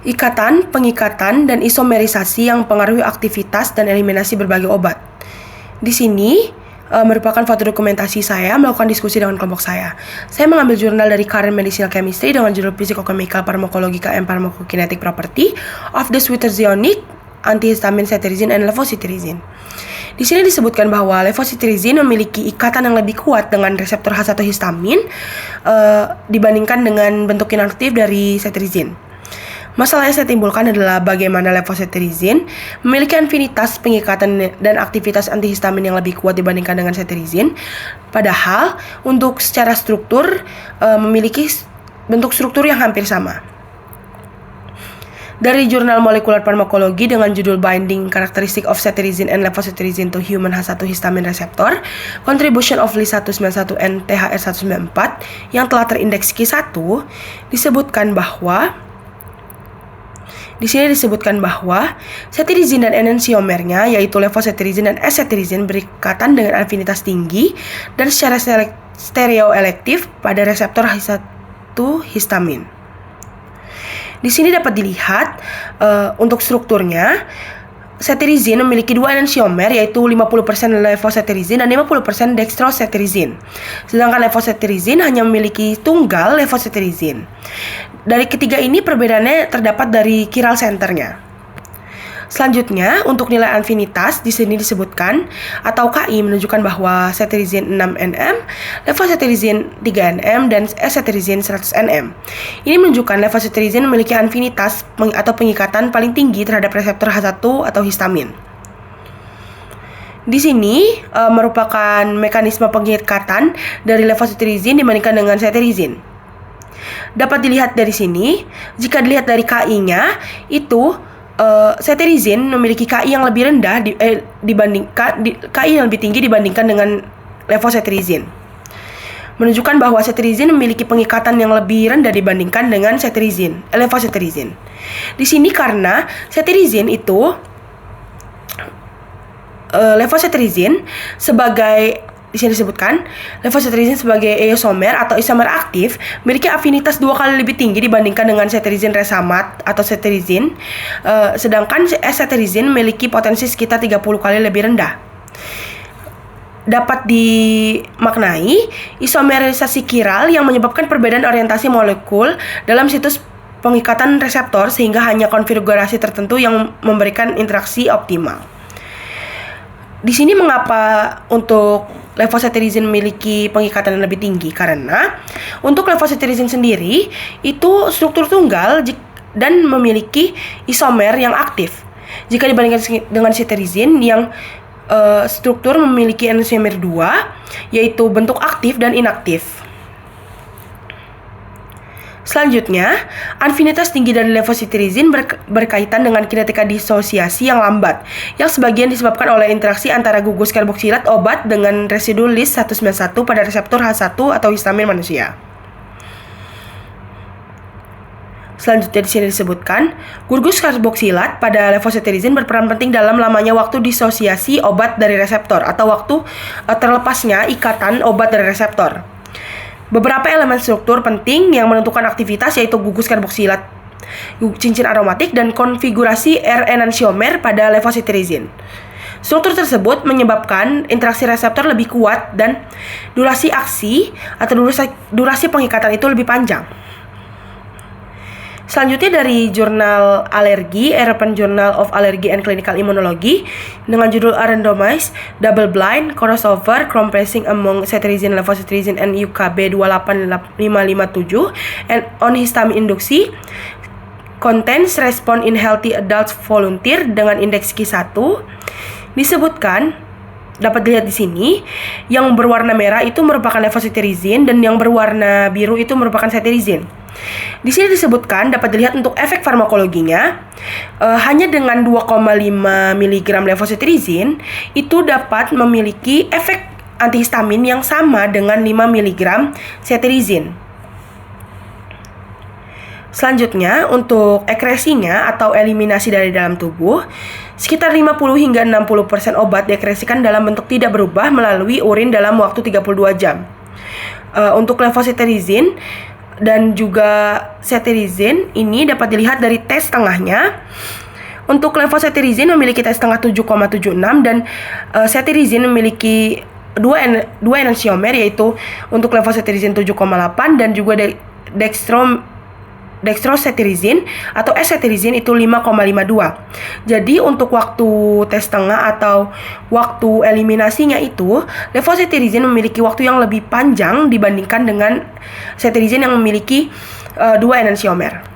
ikatan, pengikatan, dan isomerisasi yang mempengaruhi aktivitas dan eliminasi berbagai obat. Di sini merupakan foto dokumentasi saya melakukan diskusi dengan kelompok saya. Saya mengambil jurnal dari Current Medicinal Chemistry dengan judul Physicochemical Pharmacologica and Pharmacokinetic Property of the Schwitterizionic Antihistamine Cetirizine and Levocetirizine. Di sini disebutkan bahwa levocetirizine memiliki ikatan yang lebih kuat dengan reseptor H1 histamin dibandingkan dengan bentuk inaktif dari cetirizine. Masalah yang saya timbulkan adalah bagaimana levocetirizine memiliki afinitas pengikatan dan aktivitas antihistamin yang lebih kuat dibandingkan dengan cetirizine, padahal untuk secara struktur memiliki bentuk struktur yang hampir sama. Dari jurnal Molecular Pharmacology dengan judul Binding Characteristic of Cetirizine and Levocetirizine to Human H1 Histamine Receptor, Contribution of Li191 and THR194 yang telah terindeks Q1, disebutkan bahwa cetirizine dan enantiomernya, yaitu levocetirizine dan acetirizine, berikatan dengan afinitas tinggi dan secara stereoelektif pada reseptor H1 histamin. Di sini dapat dilihat untuk strukturnya, cetirizine memiliki dua enantiomer, yaitu 50% levocetirizine dan 50% dextrocetirizine. Sedangkan levocetirizine hanya memiliki tunggal levocetirizine. Dari ketiga ini perbedaannya terdapat dari chiral centernya. Selanjutnya, untuk nilai afinitas di sini disebutkan atau KI menunjukkan bahwa cetirizine 6 nm, levocetirizine 3 nm, dan acetirizine 100 nm. Ini menunjukkan levocetirizine memiliki afinitas atau pengikatan paling tinggi terhadap reseptor H1 atau histamin. Di sini merupakan mekanisme pengikatan dari levocetirizine dibandingkan dengan cetirizine. Dapat dilihat dari sini, jika dilihat dari KI-nya, itu cetirizine memiliki KI yang lebih rendah KI yang lebih tinggi dibandingkan dengan levocetirizine. Menunjukkan bahwa cetirizine memiliki pengikatan yang lebih rendah dibandingkan dengan levocetirizine. Di sini karena cetirizine itu levocetirizine sebagai di sini disebutkan levocetirizine sebagai eosomer atau isomer aktif memiliki afinitas 2 kali lebih tinggi dibandingkan dengan cetirizine resamat atau cetirizine, sedangkan acetirizine memiliki potensi sekitar 30 kali lebih rendah. Dapat dimaknai isomerisasi chiral yang menyebabkan perbedaan orientasi molekul dalam situs pengikatan reseptor sehingga hanya konfigurasi tertentu yang memberikan interaksi optimal. Di sini mengapa untuk levocetirizine memiliki pengikatan yang lebih tinggi? Karena untuk levocetirizine sendiri itu struktur tunggal dan memiliki isomer yang aktif. Jika dibandingkan dengan cetirizine yang struktur memiliki enantiomer 2, yaitu bentuk aktif dan inaktif. Selanjutnya, afinitas tinggi dari levocetirizine berkaitan dengan kinetika disosiasi yang lambat, yang sebagian disebabkan oleh interaksi antara gugus karboksilat obat dengan residu Lis191 pada reseptor H1 atau histamin manusia. Selanjutnya di sini disebutkan, gugus karboksilat pada levocetirizine berperan penting dalam lamanya waktu disosiasi obat dari reseptor atau waktu terlepasnya ikatan obat dari reseptor. Beberapa elemen struktur penting yang menentukan aktivitas yaitu gugus karboksilat, cincin aromatik, dan konfigurasi R-enantiomer pada levocetirizine. Struktur tersebut menyebabkan interaksi reseptor lebih kuat dan durasi aksi atau durasi pengikatan itu lebih panjang. Selanjutnya dari jurnal alergi, European Journal of Allergy and Clinical Immunology dengan judul Randomized Double Blind Crossover Comparison Among Cetirizine, Levocetirizine and UKB 28557 and on histamine induksi contains response in healthy adult volunteer dengan indeks Q1 disebutkan, dapat dilihat di sini, yang berwarna merah itu merupakan levocetirizine dan yang berwarna biru itu merupakan cetirizine. Di sini disebutkan dapat dilihat untuk efek farmakologinya, hanya dengan 2,5 mg levocetirizine itu dapat memiliki efek antihistamin yang sama dengan 5 mg cetirizine. Selanjutnya, untuk ekresinya atau eliminasi dari dalam tubuh, sekitar 50 hingga 60% obat diekresikan dalam bentuk tidak berubah melalui urin dalam waktu 32 jam. Untuk levocetirizine, dan juga cetirizine ini dapat dilihat dari T setengahnya. Untuk levocetirizine memiliki T setengah 7,76 dan cetirizine memiliki dua enantiomer, yaitu untuk levocetirizine 7,8 dan juga dextrocetirizine atau S-cetirizine itu 5,52. Jadi untuk waktu T setengah atau waktu eliminasinya itu, levocetirizine memiliki waktu yang lebih panjang dibandingkan dengan cetirizine yang memiliki dua enantiomer.